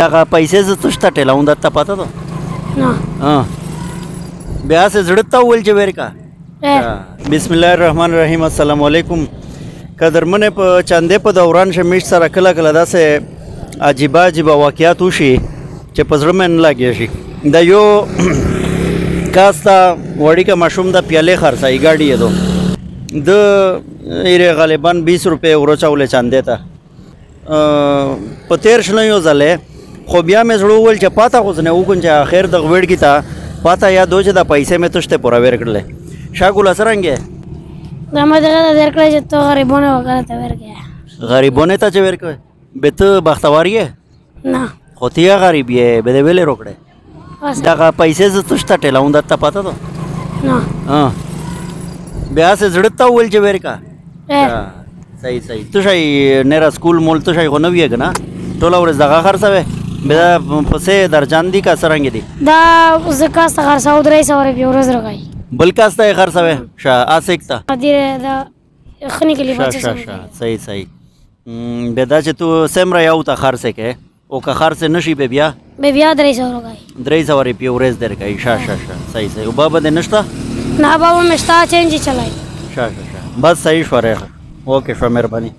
دغه پیسې زه څه شته ټیلاون درته پته ده نه بیا هسې زړه ته وویل چې ویرې کا بسم الله الرحمن الرحیم السلام علیکم قدرمنې په چاندې په دوران شمیش سره کله کله داسې عجیبه عجیبه واقعات وشي چې په زړه مې نه لګیا شي د یو کاس ته وړیکه ماشوم د پیالې خرڅایي ګاډي یې دو د ایرې غالبا 20 روپۍ وروچولې چاندې ته په تیر شنیو ځلې خو بیا مې زړه وویل چې پاته خو ځنې وکړم چې آخر د ویړکي ته پاته یاد و چې دا پیسې مې تشته پوره ویر کړلې شاګوله څرنګې دا مې دغه در کړی چې تو غریبونه وغیره ته ورکړې غریبونه ته چې ور کوې به ته بختور یې نه خو ته یې غریب یې به دې ویلې روکړې دغه پیسې زه تشته ټیلاون درته پته ده نه بیا هسې زړه ته وویل چې ویرې کا صحیح صحیح ته شئ نیره سکول مول ته شئ خو نه ویې که نه ټوله ورځ دغه خرڅوې بیا پسې درجان دي که څرنګې دي دا زه کاس ته خرڅوو 300 روپۍ ورځ راکوي بل کاس ته یې خرڅوې ښه اسیک ته دا ښه نکلي صحیح صحیح بیا دا چې تو سیمره یو ته خرڅې کې او که خرڅې نه شي بیا بیا 300 راکوي 300 روپۍ ورځ در کوي صحیح صحیح او بابا دې نشته نه بابا مې شته چینج چلای بس صحیح شو ریخه اوکې شو مهرباني